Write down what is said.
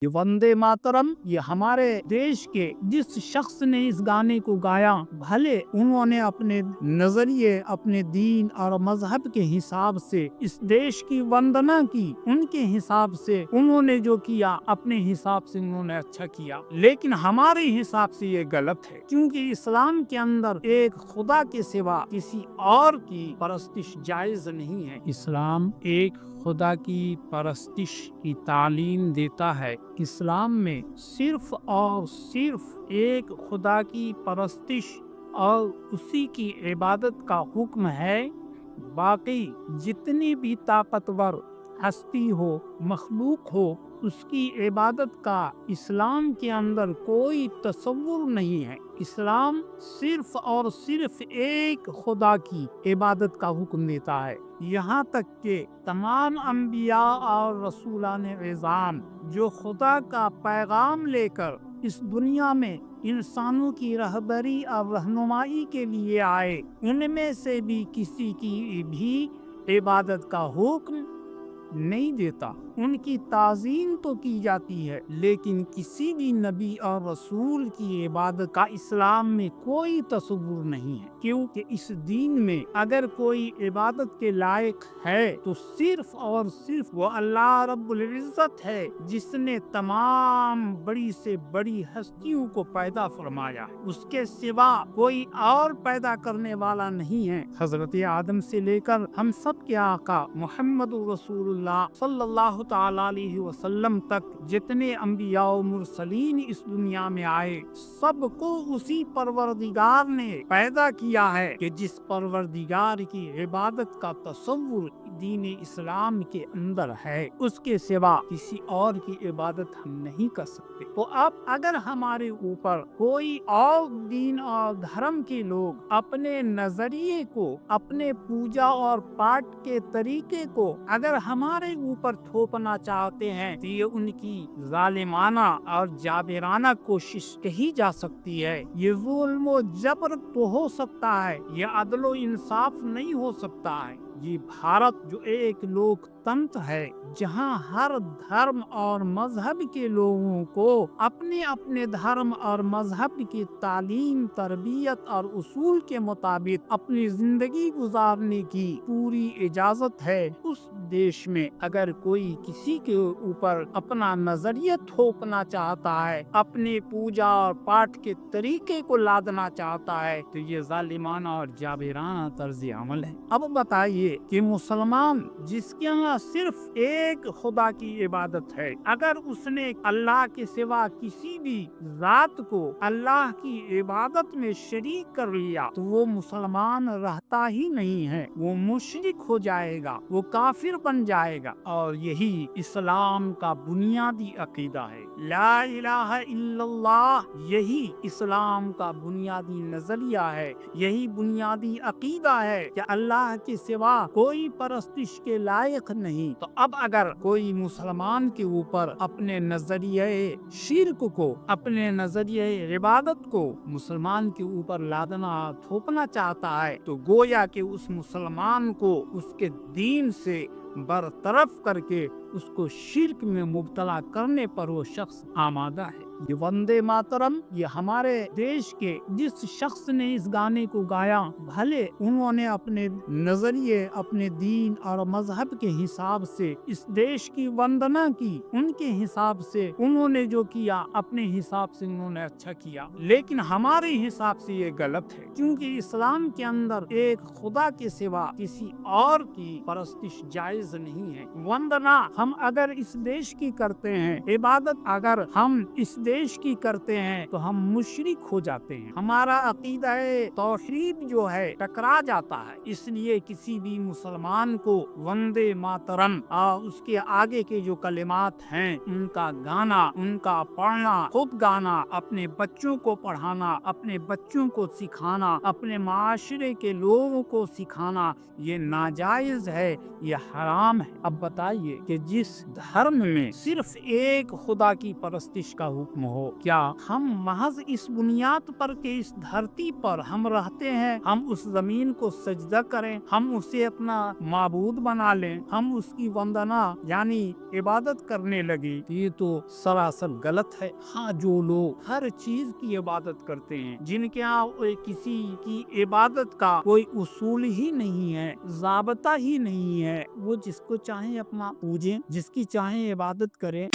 یہ وندے ماترم یہ ہمارے دیش کے جس شخص نے اس گانے کو گایا، بھلے انہوں نے اپنے نظریے، اپنے دین اور مذہب کے حساب سے اس دیش کی وندنا کی، ان کے حساب سے انہوں نے جو کیا اپنے حساب سے انہوں نے اچھا کیا، لیکن ہمارے حساب سے یہ غلط ہے، کیونکہ اسلام کے اندر ایک خدا کے سوا کسی اور کی پرستش جائز نہیں ہے۔ اسلام ایک خدا کی پرستش کی تعلیم دیتا ہے۔ اسلام میں صرف اور صرف ایک خدا کی پرستش اور اسی کی عبادت کا حکم ہے۔ باقی جتنی بھی طاقتور ہستی ہو، مخلوق ہو، اس کی عبادت کا اسلام کے اندر کوئی تصور نہیں ہے۔ اسلام صرف اور صرف ایک خدا کی عبادت کا حکم دیتا ہے۔ یہاں تک کہ تمام انبیاء اور رسولان اعظام جو خدا کا پیغام لے کر اس دنیا میں انسانوں کی رہبری اور رہنمائی کے لیے آئے، ان میں سے بھی کسی کی بھی عبادت کا حکم نہیں دیتا۔ ان کی تعظیم تو کی جاتی ہے، لیکن کسی بھی نبی اور رسول کی عبادت کا اسلام میں کوئی تصور نہیں ہے، کیونکہ اس دین میں اگر کوئی عبادت کے لائق ہے تو صرف اور صرف وہ اللہ رب العزت ہے، جس نے تمام بڑی سے بڑی ہستیوں کو پیدا فرمایا ہے۔ اس کے سوا کوئی اور پیدا کرنے والا نہیں ہے۔ حضرت آدم سے لے کر ہم سب کے آقا محمد رسول اللہ صلی اللہ تعالی علیہ وسلم تک جتنے انبیاء و مرسلین اس دنیا میں آئے، سب کو اسی پروردگار نے پیدا کیا ہے کہ جس پروردگار کی عبادت کا تصور دین اسلام کے اندر ہے، اس کے سوا کسی اور کی عبادت ہم نہیں کر سکتے۔ تو اب اگر ہمارے اوپر کوئی اور دین اور دھرم کے لوگ اپنے نظریے کو، اپنے پوجا اور پاٹ کے طریقے کو اگر ہمارے اوپر تھوپنا چاہتے ہیں تو یہ ان کی ظالمانہ اور جابرانہ کوشش کہی جا سکتی ہے۔ یہ ظلم و جبر تو ہو سکتا ہے، یہ عدل و انصاف نہیں ہو سکتا ہے۔ یہ بھارت جو ایک لوک تنتر ہے، جہاں ہر دھرم اور مذہب کے لوگوں کو اپنے اپنے دھرم اور مذہب کی تعلیم، تربیت اور اصول کے مطابق اپنی زندگی گزارنے کی پوری اجازت ہے، اس دیش میں اگر کوئی کسی کے اوپر اپنا نظریہ تھوپنا چاہتا ہے، اپنے پوجا اور پاٹ کے طریقے کو لادنا چاہتا ہے، تو یہ ظالمانہ اور جابرانہ طرز عمل ہے۔ اب بتائیے کہ مسلمان جس کے یہاں صرف ایک خدا کی عبادت ہے، اگر اس نے اللہ کے سوا کسی بھی ذات کو اللہ کی عبادت میں شریک کر لیا تو وہ مسلمان رہتا ہی نہیں ہے، وہ مشرک ہو جائے گا، وہ کافر بن جائے گا۔ اور یہی اسلام کا بنیادی عقیدہ ہے، لا الہ الا اللہ، یہی اسلام کا بنیادی نظریہ ہے، یہی بنیادی عقیدہ ہے کہ اللہ کے سوا کوئی پرستش کے لائق نہیں۔ تو اب اگر کوئی مسلمان کے اوپر اپنے نظریہ شرک کو، اپنے نظریہ عبادت کو مسلمان کے اوپر لادنا تھوپنا چاہتا ہے، تو گویا کہ اس مسلمان کو اس کے دین سے برطرف کر کے اس کو شرک میں مبتلا کرنے پر وہ شخص آمادہ ہے۔ یہ وندے ماترم یہ ہمارے دیش کے جس شخص نے اس گانے کو گایا، بھلے انہوں نے اپنے نظریے، اپنے دین اور مذہب کے حساب سے اس دیش کی وندنا کی، ان کے حساب سے انہوں نے جو کیا اپنے حساب سے انہوں نے اچھا کیا، لیکن ہمارے حساب سے یہ غلط ہے، کیونکہ اسلام کے اندر ایک خدا کے سوا کسی اور کی پرستش جائز نہیں ہے۔ وندنا ہم اگر اس دیش کی کرتے ہیں، عبادت اگر ہم اس دیش کی کرتے ہیں تو ہم مشرک ہو جاتے ہیں، ہمارا عقیدہ توحید جو ہے ٹکرا جاتا ہے۔ اس لیے کسی بھی مسلمان کو وندے ماترم اور اس کے آگے کے جو کلمات ہیں ان کا گانا، ان کا پڑھنا، خود گانا، اپنے بچوں کو پڑھانا، اپنے بچوں کو سکھانا، اپنے معاشرے کے لوگوں کو سکھانا، یہ ناجائز ہے، یہ حرام ہے۔ اب بتائیے کہ جس دھرم میں صرف ایک خدا کی پرستش کا حکم ختم ہو۔ کیا ہم محض اس بنیاد پر کہ اس دھرتی پر ہم رہتے ہیں ہم اس زمین کو سجدہ کریں، ہم اسے اپنا معبود بنا لیں، ہم اس کی وندنا یعنی عبادت کرنے لگے؟ یہ تو سراسر غلط ہے۔ ہاں، جو لوگ ہر چیز کی عبادت کرتے ہیں، جن کے یہاں کسی کی عبادت کا کوئی اصول ہی نہیں ہے، ضابطہ ہی نہیں ہے، وہ جس کو چاہیں اپنا پوجیں، جس کی چاہیں عبادت کریں۔